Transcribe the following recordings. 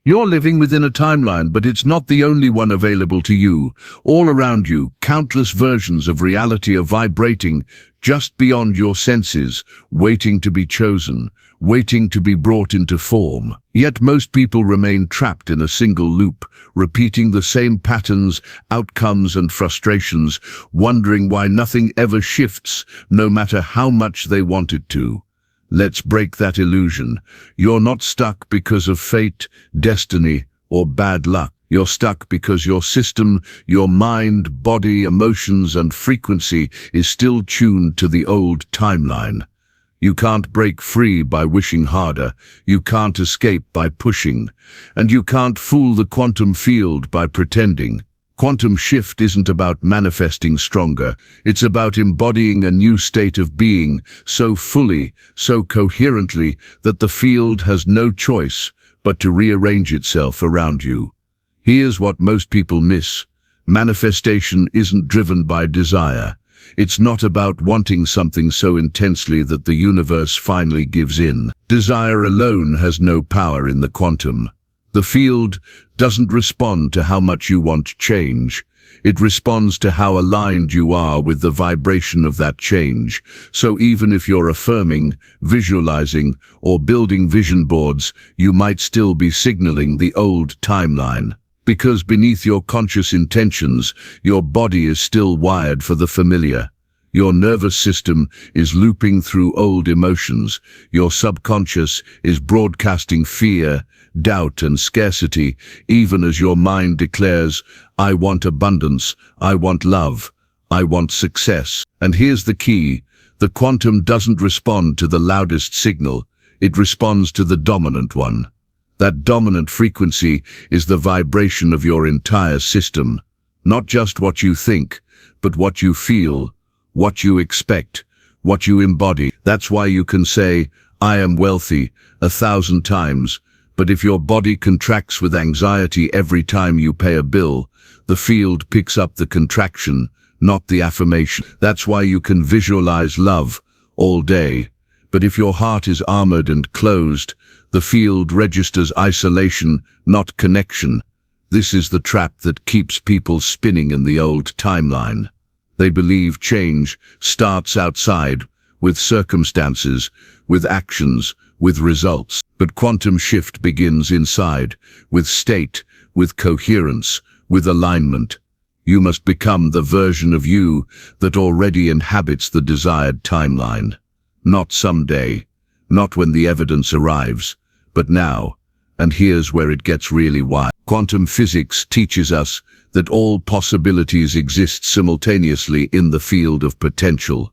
You're living within a timeline, but it's not the only one available to you. All around you, countless versions of reality are vibrating just beyond your senses, waiting to be chosen, waiting to be brought into form. Yet most people remain trapped in a single loop, repeating the same patterns, outcomes, and frustrations, wondering why nothing ever shifts, no matter how much they want it to. Let's break that illusion. You're not stuck because of fate, destiny, or bad luck. You're stuck because your system, your mind, body, emotions, and frequency is still tuned to the old timeline. You can't break free by wishing harder. You can't escape by pushing. And you can't fool the quantum field by pretending. Quantum shift isn't about manifesting stronger. It's about embodying a new state of being so fully, so coherently, that the field has no choice but to rearrange itself around you. Here's what most people miss. Manifestation isn't driven by desire. It's not about wanting something so intensely that the universe finally gives in. Desire alone has no power in the quantum. The field doesn't respond to how much you want change. It responds to how aligned you are with the vibration of that change. So even if you're affirming, visualizing, or building vision boards, you might still be signaling the old timeline. Because beneath your conscious intentions, your body is still wired for the familiar. Your nervous system is looping through old emotions. Your subconscious is broadcasting fear, doubt, and scarcity, even as your mind declares, I want abundance, I want love, I want success. And here's the key. The quantum doesn't respond to the loudest signal. It responds to the dominant one. That dominant frequency is the vibration of your entire system. Not just what you think, but what you feel, what you expect, what you embody. That's why you can say, I am wealthy 1,000 times, but if your body contracts with anxiety every time you pay a bill, the field picks up the contraction, not the affirmation. That's why you can visualize love all day, but if your heart is armored and closed, the field registers isolation, not connection. This is the trap that keeps people spinning in the old timeline. They believe change starts outside, with circumstances, with actions, with results. But quantum shift begins inside, with state, with coherence, with alignment. You must become the version of you that already inhabits the desired timeline. Not someday, not when the evidence arrives, but now. And here's where it gets really wild. Quantum physics teaches us that all possibilities exist simultaneously in the field of potential.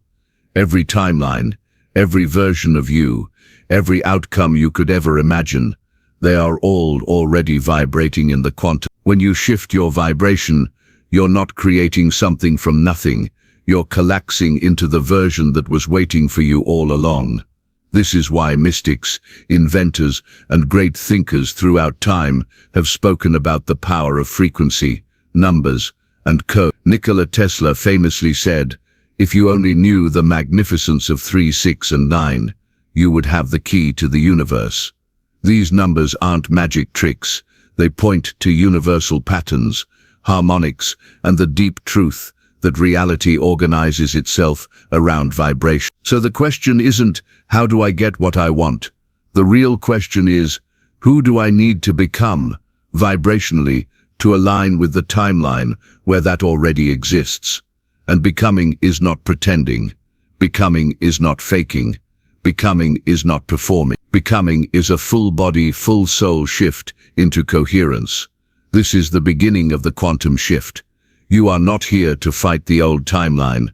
Every timeline, every version of you, every outcome you could ever imagine, they are all already vibrating in the quantum. When you shift your vibration, you're not creating something from nothing. You're collapsing into the version that was waiting for you all along. This is why mystics, inventors, and great thinkers throughout time have spoken about the power of frequency, numbers, and code. Nikola Tesla famously said, if you only knew the magnificence of 3, 6, and 9, you would have the key to the universe. These numbers aren't magic tricks. They point to universal patterns, harmonics, and the deep truth that reality organizes itself around vibration. So the question isn't, how do I get what I want? The real question is, who do I need to become, vibrationally, to align with the timeline where that already exists? And becoming is not pretending. Becoming is not faking. Becoming is not performing. Becoming is a full-body, full-soul shift into coherence. This is the beginning of the quantum shift. You are not here to fight the old timeline.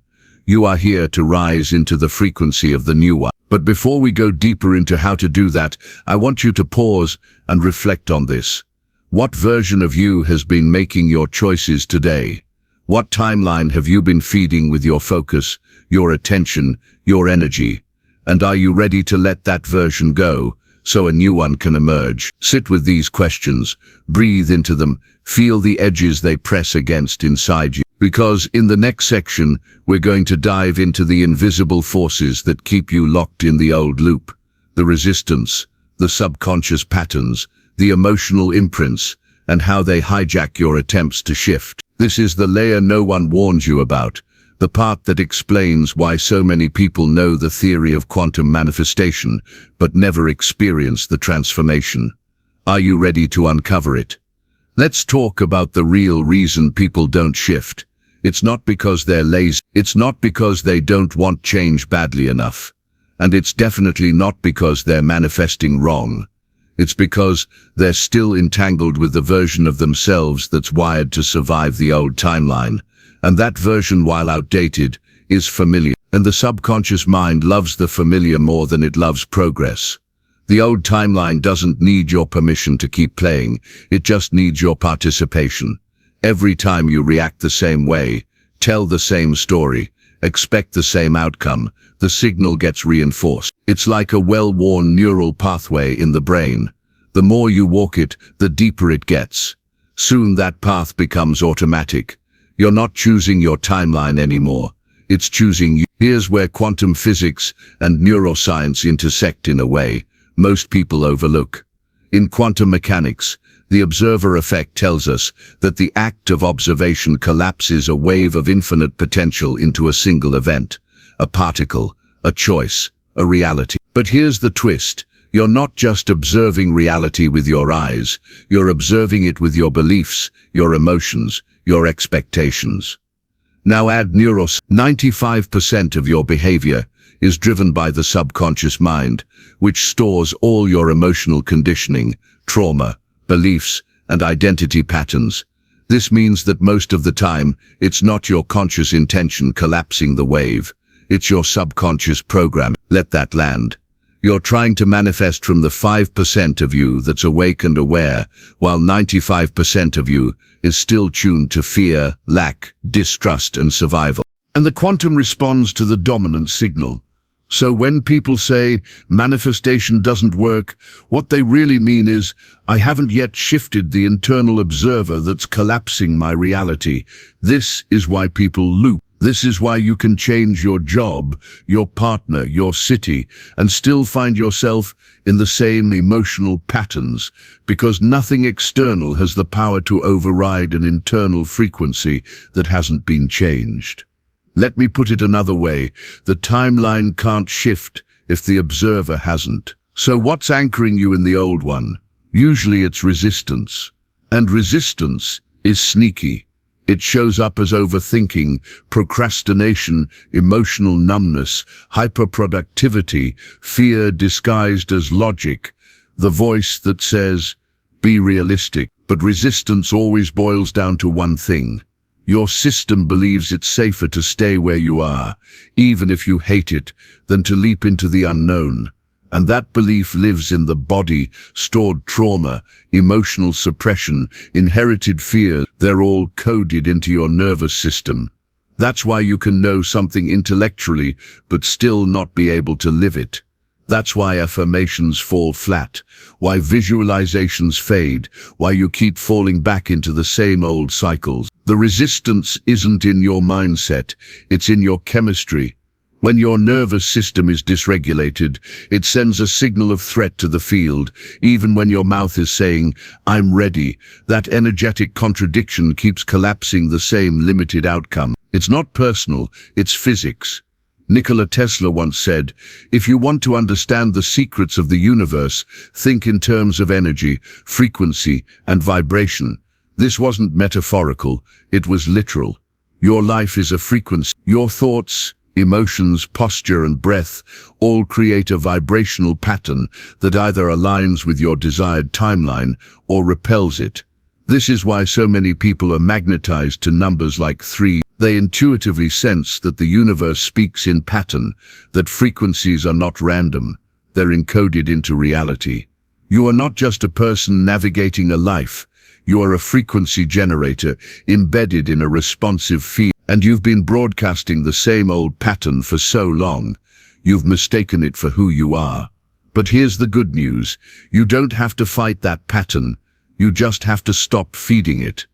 You are here to rise into the frequency of the new one. But before we go deeper into how to do that, I want you to pause and reflect on this. What version of you has been making your choices today? What timeline have you been feeding with your focus, your attention, your energy? And are you ready to let that version go, so a new one can emerge? Sit with these questions, breathe into them, feel the edges they press against inside you. Because in the next section, we're going to dive into the invisible forces that keep you locked in the old loop. The resistance, the subconscious patterns, the emotional imprints, and how they hijack your attempts to shift. This is the layer no one warns you about, the part that explains why so many people know the theory of quantum manifestation, but never experience the transformation. Are you ready to uncover it? Let's talk about the real reason people don't shift. It's not because they're lazy. It's not because they don't want change badly enough. And it's definitely not because they're manifesting wrong. It's because they're still entangled with the version of themselves that's wired to survive the old timeline. And that version, while outdated, is familiar. And the subconscious mind loves the familiar more than it loves progress. The old timeline doesn't need your permission to keep playing. It just needs your participation. Every time you react the same way, tell the same story, expect the same outcome, the signal gets reinforced. It's like a well-worn neural pathway in the brain. The more you walk it, the deeper it gets. Soon that path becomes automatic. You're not choosing your timeline anymore. It's choosing you. Here's where quantum physics and neuroscience intersect in a way most people overlook. In quantum mechanics, the observer effect tells us that the act of observation collapses a wave of infinite potential into a single event, a particle, a choice, a reality. But here's the twist. You're not just observing reality with your eyes, you're observing it with your beliefs, your emotions, your expectations. Now add neuroscience. 95% of your behavior is driven by the subconscious mind, which stores all your emotional conditioning, trauma, beliefs, and identity patterns. This means that most of the time, it's not your conscious intention collapsing the wave. It's your subconscious program. Let that land. You're trying to manifest from the 5% of you that's awake and aware, while 95% of you is still tuned to fear, lack, distrust, and survival. And the quantum responds to the dominant signal. So when people say manifestation doesn't work, what they really mean is, I haven't yet shifted the internal observer that's collapsing my reality. This is why people loop. This is why you can change your job, your partner, your city, and still find yourself in the same emotional patterns, because nothing external has the power to override an internal frequency that hasn't been changed. Let me put it another way. The timeline can't shift if the observer hasn't. So what's anchoring you in the old one? Usually it's resistance. And resistance is sneaky. It shows up as overthinking, procrastination, emotional numbness, hyperproductivity, fear disguised as logic. The voice that says, be realistic. But resistance always boils down to one thing. Your system believes it's safer to stay where you are, even if you hate it, than to leap into the unknown. And that belief lives in the body, stored trauma, emotional suppression, inherited fear. They're all coded into your nervous system. That's why you can know something intellectually, but still not be able to live it. That's why affirmations fall flat, why visualizations fade, why you keep falling back into the same old cycles. The resistance isn't in your mindset, it's in your chemistry. When your nervous system is dysregulated, it sends a signal of threat to the field, even when your mouth is saying, I'm ready. That energetic contradiction keeps collapsing the same limited outcome. It's not personal, it's physics. Nikola Tesla once said, if you want to understand the secrets of the universe, think in terms of energy, frequency, and vibration. This wasn't metaphorical, it was literal. Your life is a frequency. Your thoughts, emotions, posture, and breath all create a vibrational pattern that either aligns with your desired timeline or repels it. This is why so many people are magnetized to numbers like 3. They intuitively sense that the universe speaks in pattern, that frequencies are not random, they're encoded into reality. You are not just a person navigating a life, you are a frequency generator embedded in a responsive field. And you've been broadcasting the same old pattern for so long, you've mistaken it for who you are. But here's the good news, you don't have to fight that pattern, you just have to stop feeding it.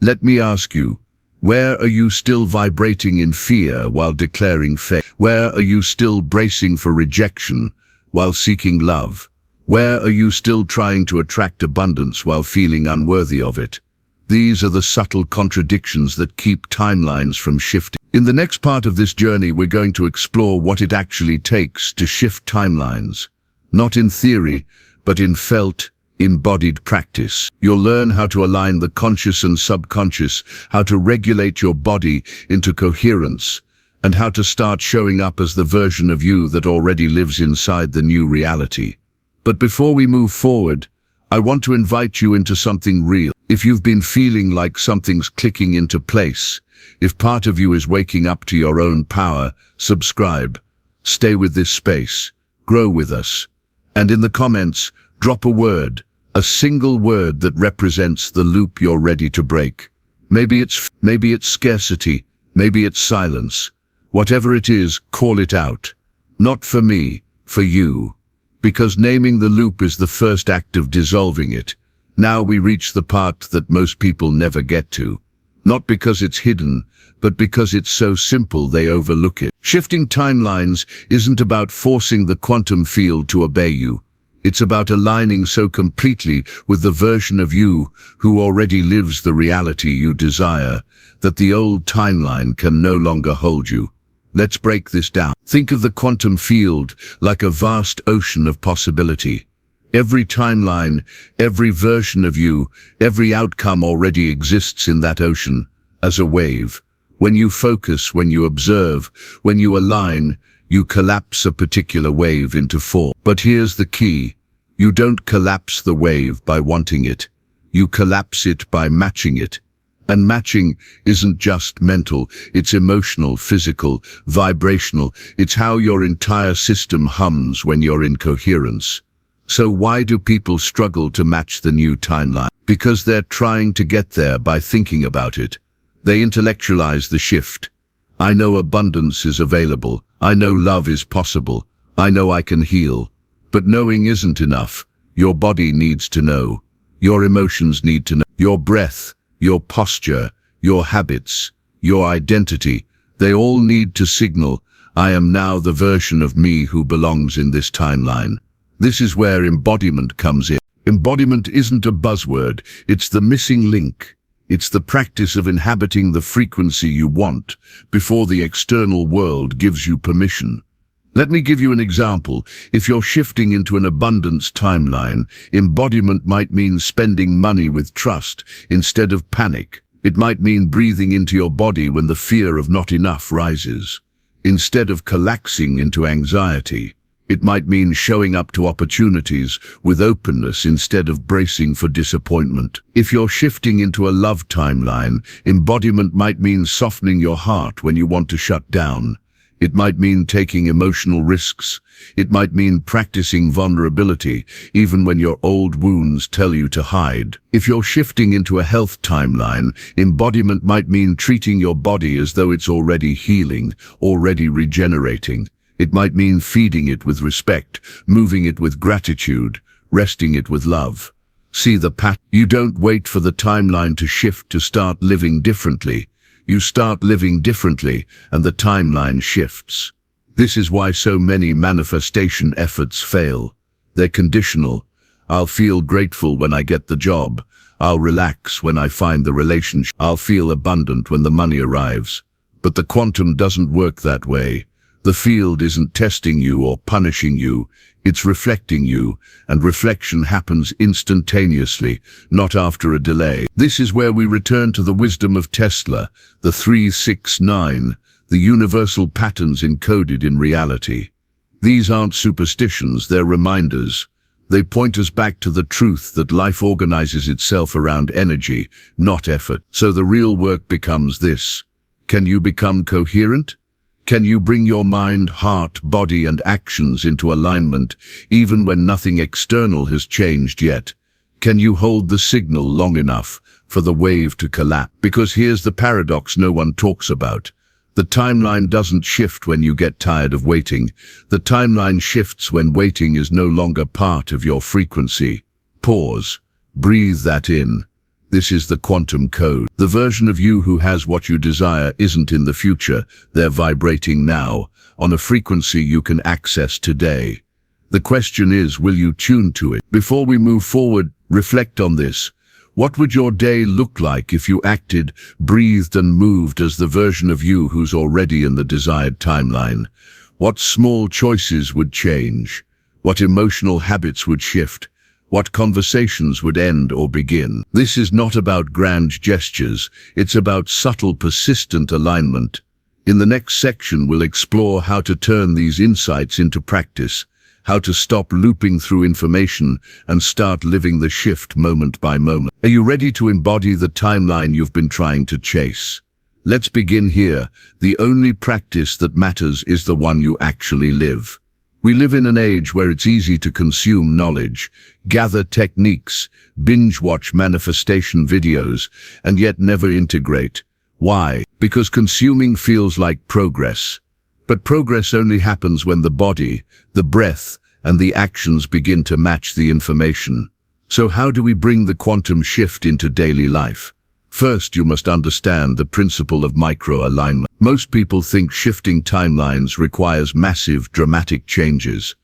Let me ask you, where are you still vibrating in fear while declaring faith? Where are you still bracing for rejection while seeking love? Where are you still trying to attract abundance while feeling unworthy of it? These are the subtle contradictions that keep timelines from shifting. In the next part of this journey, we're going to explore what it actually takes to shift timelines. Not in theory, but in felt, embodied practice. You'll learn how to align the conscious and subconscious, how to regulate your body into coherence, and how to start showing up as the version of you that already lives inside the new reality. But before we move forward, I want to invite you into something real. If you've been feeling like something's clicking into place, if part of you is waking up to your own power, subscribe, stay with this space, grow with us. And in the comments, drop a word, a single word that represents the loop you're ready to break. Maybe it's scarcity, maybe it's silence. Whatever it is, call it out. Not for me, for you. Because naming the loop is the first act of dissolving it. Now we reach the part that most people never get to. Not because it's hidden, but because it's so simple they overlook it. Shifting timelines isn't about forcing the quantum field to obey you. It's about aligning so completely with the version of you who already lives the reality you desire, that the old timeline can no longer hold you. Let's break this down. Think of the quantum field like a vast ocean of possibility. Every timeline, every version of you, every outcome already exists in that ocean, as a wave. When you focus, when you observe, when you align, you collapse a particular wave into form. But here's the key. You don't collapse the wave by wanting it. You collapse it by matching it. And matching isn't just mental, it's emotional, physical, vibrational. It's how your entire system hums when you're in coherence. So why do people struggle to match the new timeline? Because they're trying to get there by thinking about it. They intellectualize the shift. I know abundance is available. I know love is possible. I know I can heal. But knowing isn't enough. Your body needs to know. Your emotions need to know. Your breath, your posture, your habits, your identity, they all need to signal, I am now the version of me who belongs in this timeline. This is where embodiment comes in. Embodiment isn't a buzzword, it's the missing link. It's the practice of inhabiting the frequency you want before the external world gives you permission. Let me give you an example. If you're shifting into an abundance timeline, embodiment might mean spending money with trust instead of panic. It might mean breathing into your body when the fear of not enough rises, instead of collapsing into anxiety. It might mean showing up to opportunities with openness instead of bracing for disappointment. If you're shifting into a love timeline, embodiment might mean softening your heart when you want to shut down. It might mean taking emotional risks. It might mean practicing vulnerability, even when your old wounds tell you to hide. If you're shifting into a health timeline, embodiment might mean treating your body as though it's already healing, already regenerating. It might mean feeding it with respect, moving it with gratitude, resting it with love. See the pattern. You don't wait for the timeline to shift to start living differently. You start living differently, and the timeline shifts. This is why so many manifestation efforts fail. They're conditional. I'll feel grateful when I get the job. I'll relax when I find the relationship. I'll feel abundant when the money arrives. But the quantum doesn't work that way. The field isn't testing you or punishing you. It's reflecting you, and reflection happens instantaneously, not after a delay. This is where we return to the wisdom of Tesla, the 369, the universal patterns encoded in reality. These aren't superstitions, they're reminders. They point us back to the truth that life organizes itself around energy, not effort. So the real work becomes this. Can you become coherent? Can you bring your mind, heart, body, and actions into alignment, even when nothing external has changed yet? Can you hold the signal long enough for the wave to collapse? Because here's the paradox no one talks about. The timeline doesn't shift when you get tired of waiting. The timeline shifts when waiting is no longer part of your frequency. Pause. Breathe that in. This is the quantum code. The version of you who has what you desire isn't in the future. They're vibrating now, on a frequency you can access today. The question is, will you tune to it? Before we move forward, reflect on this. What would your day look like if you acted, breathed and moved as the version of you who's already in the desired timeline? What small choices would change? What emotional habits would shift? What conversations would end or begin? This is not about grand gestures, it's about subtle, persistent alignment. In the next section, we'll explore how to turn these insights into practice, how to stop looping through information and start living the shift moment by moment. Are you ready to embody the timeline you've been trying to chase? Let's begin here. The only practice that matters is the one you actually live. We live in an age where it's easy to consume knowledge, gather techniques, binge-watch manifestation videos, and yet never integrate. Why? Because consuming feels like progress. But progress only happens when the body, the breath, and the actions begin to match the information. So how do we bring the quantum shift into daily life? First, you must understand the principle of micro-alignment. Most people think shifting timelines requires massive, dramatic changes.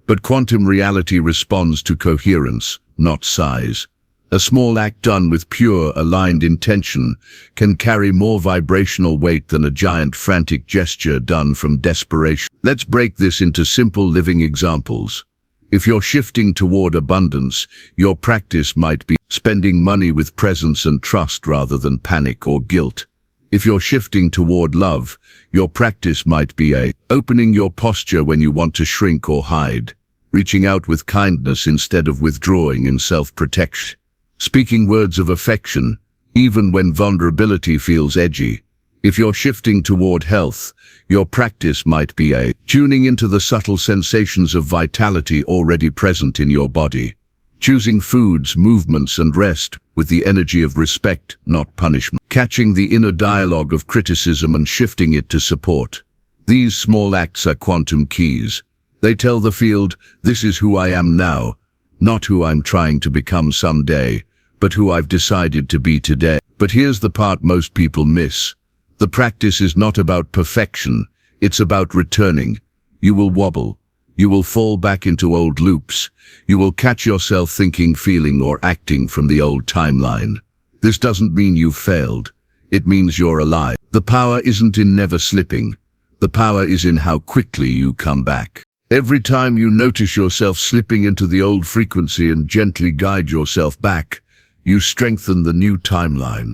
But quantum reality responds to coherence, not size. A small act done with pure, aligned intention can carry more vibrational weight than a giant, frantic gesture done from desperation. Let's break this into simple living examples. If you're shifting toward abundance, your practice might be spending money with presence and trust rather than panic or guilt. If you're shifting toward love, your practice might be opening your posture when you want to shrink or hide, reaching out with kindness instead of withdrawing in self-protection, speaking words of affection, even when vulnerability feels edgy. If you're shifting toward health, your practice might be tuning into the subtle sensations of vitality already present in your body, choosing foods, movements, and rest with the energy of respect, not punishment, catching the inner dialogue of criticism and shifting it to support. These small acts are quantum keys. They tell the field, this is who I am now, not who I'm trying to become someday, but who I've decided to be today. But here's the part most people miss. The practice is not about perfection, it's about returning. You will wobble. You will fall back into old loops. You will catch yourself thinking, feeling, or acting from the old timeline. This doesn't mean you've failed. It means you're alive. The power isn't in never slipping. The power is in how quickly you come back. Every time you notice yourself slipping into the old frequency and gently guide yourself back, you strengthen the new timeline.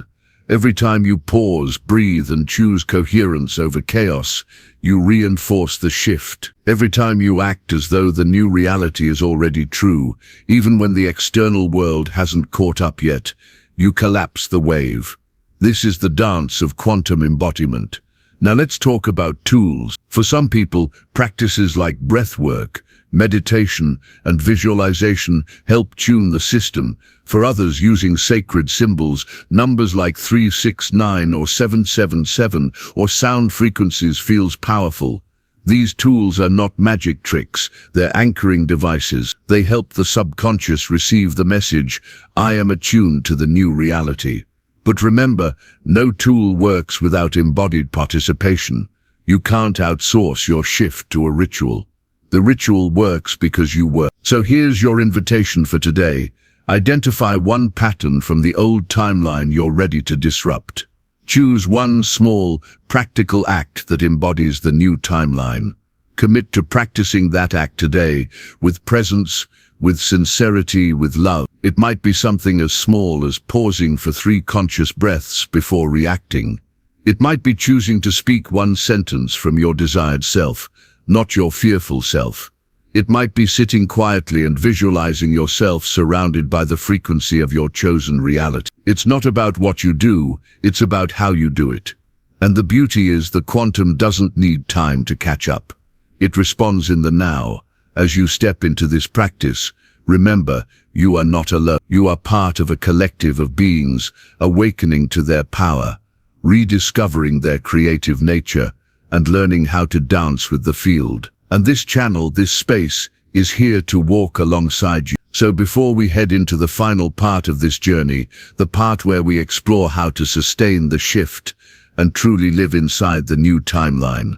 Every time you pause, breathe, and choose coherence over chaos, you reinforce the shift. Every time you act as though the new reality is already true, even when the external world hasn't caught up yet, you collapse the wave. This is the dance of quantum embodiment. Now let's talk about tools. For some people, practices like breath work, meditation, and visualization help tune the system. For others, using sacred symbols, numbers like 369 or 777, or sound frequencies feels powerful. These tools are not magic tricks, they're anchoring devices. They help the subconscious receive the message, I am attuned to the new reality. But remember, no tool works without embodied participation. You can't outsource your shift to a ritual. The ritual works because you work. So here's your invitation for today. Identify one pattern from the old timeline you're ready to disrupt. Choose one small, practical act that embodies the new timeline. Commit to practicing that act today, with presence, with sincerity, with love. It might be something as small as pausing for 3 conscious breaths before reacting. It might be choosing to speak one sentence from your desired self, not your fearful self. It might be sitting quietly and visualizing yourself surrounded by the frequency of your chosen reality. It's not about what you do, it's about how you do it. And the beauty is the quantum doesn't need time to catch up. It responds in the now. As you step into this practice, remember, you are not alone. You are part of a collective of beings awakening to their power, rediscovering their creative nature, and learning how to dance with the field. And this channel, this space, is here to walk alongside you. So before we head into the final part of this journey, the part where we explore how to sustain the shift and truly live inside the new timeline,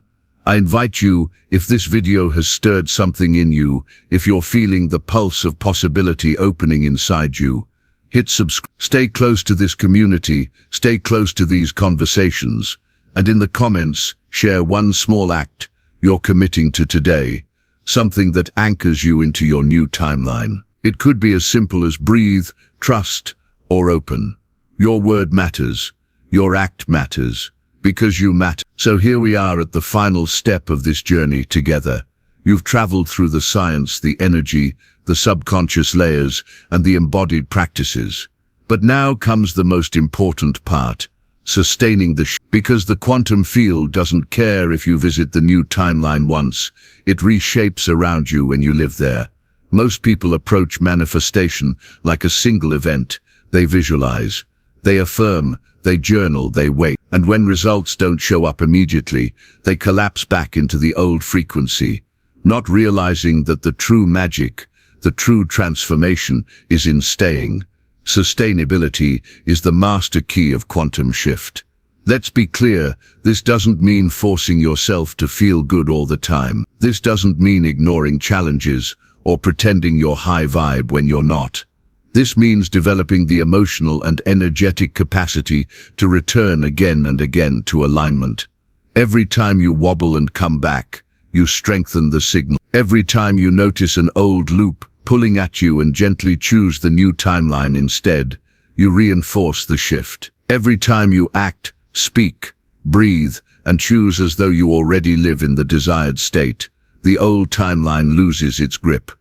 I invite you, if this video has stirred something in you, if you're feeling the pulse of possibility opening inside you, hit subscribe. Stay close to this community, stay close to these conversations, and in the comments, share one small act you're committing to today, something that anchors you into your new timeline. It could be as simple as breathe, trust, or open. Your word matters. Your act matters. Because you matter. So here we are at the final step of this journey together. You've traveled through the science, the energy, the subconscious layers, and the embodied practices. But now comes the most important part, sustaining the because the quantum field doesn't care if you visit the new timeline once. It reshapes around you when you live there. Most people approach manifestation like a single event. They visualize, they affirm, they journal, they wait. And when results don't show up immediately, they collapse back into the old frequency, not realizing that the true magic, the true transformation is in staying. Sustainability is the master key of quantum shift. Let's be clear, this doesn't mean forcing yourself to feel good all the time. This doesn't mean ignoring challenges or pretending you're high vibe when you're not. This means developing the emotional and energetic capacity to return again and again to alignment. Every time you wobble and come back, you strengthen the signal. Every time you notice an old loop pulling at you and gently choose the new timeline instead, you reinforce the shift. Every time you act, speak, breathe, and choose as though you already live in the desired state, the old timeline loses its grip.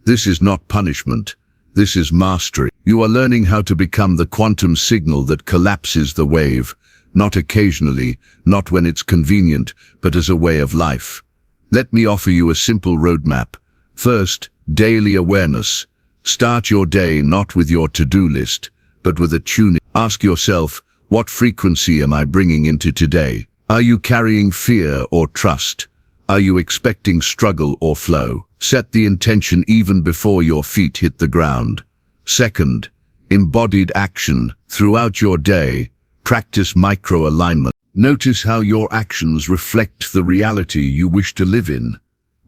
This is not punishment. This is mastery. You are learning how to become the quantum signal that collapses the wave, not occasionally, not when it's convenient, but as a way of life. Let me offer you a simple roadmap. First, daily awareness. Start your day not with your to-do list, but with a tuning. Ask yourself, what frequency am I bringing into today? Are you carrying fear or trust? Are you expecting struggle or flow? Set the intention even before your feet hit the ground. Second, embodied action. Throughout your day, practice micro-alignment. Notice how your actions reflect the reality you wish to live in.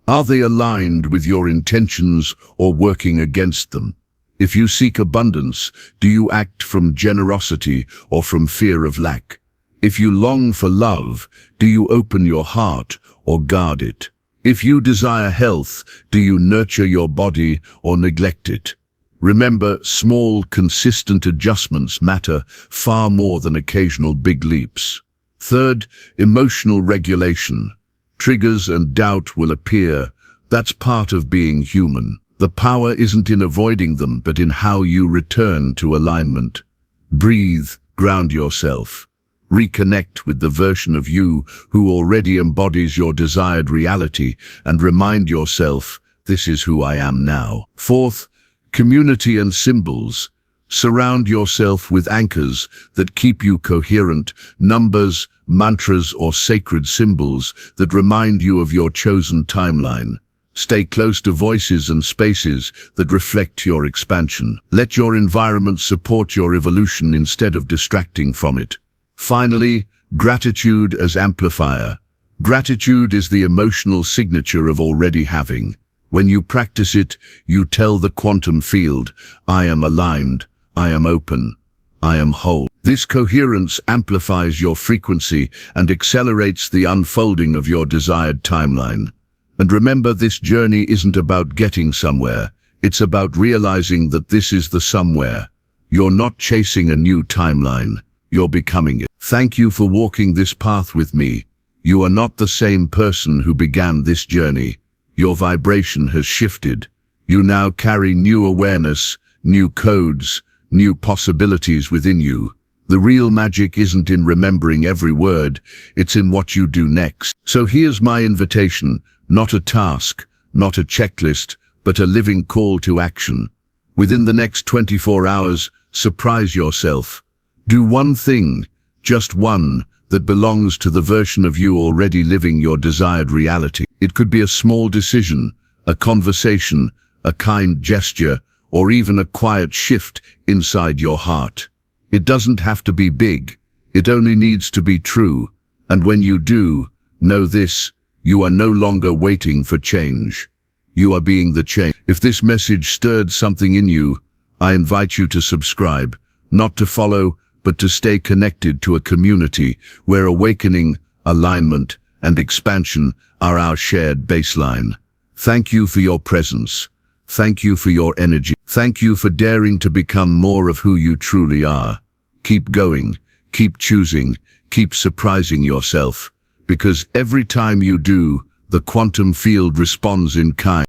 Are they aligned with your intentions or working against them? If you seek abundance, do you act from generosity or from fear of lack? If you long for love, do you open your heart or guard it? If you desire health, do you nurture your body or neglect it? Remember, small, consistent adjustments matter far more than occasional big leaps. Third, emotional regulation. Triggers and doubt will appear. That's part of being human. The power isn't in avoiding them, but in how you return to alignment. Breathe, ground yourself. Reconnect with the version of you who already embodies your desired reality, and remind yourself, this is who I am now. Fourth, community and symbols. Surround yourself with anchors that keep you coherent, numbers, mantras, or sacred symbols that remind you of your chosen timeline. Stay close to voices and spaces that reflect your expansion. Let your environment support your evolution instead of distracting from it. Finally, gratitude as amplifier. Gratitude is the emotional signature of already having. When you practice it, you tell the quantum field, I am aligned, I am open, I am whole. This coherence amplifies your frequency and accelerates the unfolding of your desired timeline. And remember, this journey isn't about getting somewhere. It's about realizing that this is the somewhere. You're not chasing a new timeline. You're becoming it. Thank you for walking this path with me. You are not the same person who began this journey. Your vibration has shifted. You now carry new awareness, new codes, new possibilities within you. The real magic isn't in remembering every word, it's in what you do next. So here's my invitation, not a task, not a checklist, but a living call to action. Within the next 24 hours, surprise yourself. Do one thing, just one, that belongs to the version of you already living your desired reality. It could be a small decision, a conversation, a kind gesture, or even a quiet shift inside your heart. It doesn't have to be big, it only needs to be true. And when you do, know this, You are no longer waiting for change. You are being the change. If this message stirred something in you, I invite you to subscribe, not to follow, but to stay connected to a community where awakening, alignment, and expansion are our shared baseline. Thank you for your presence. Thank you for your energy. Thank you for daring to become more of who you truly are. Keep going, keep choosing, keep surprising yourself, because every time you do, the quantum field responds in kind.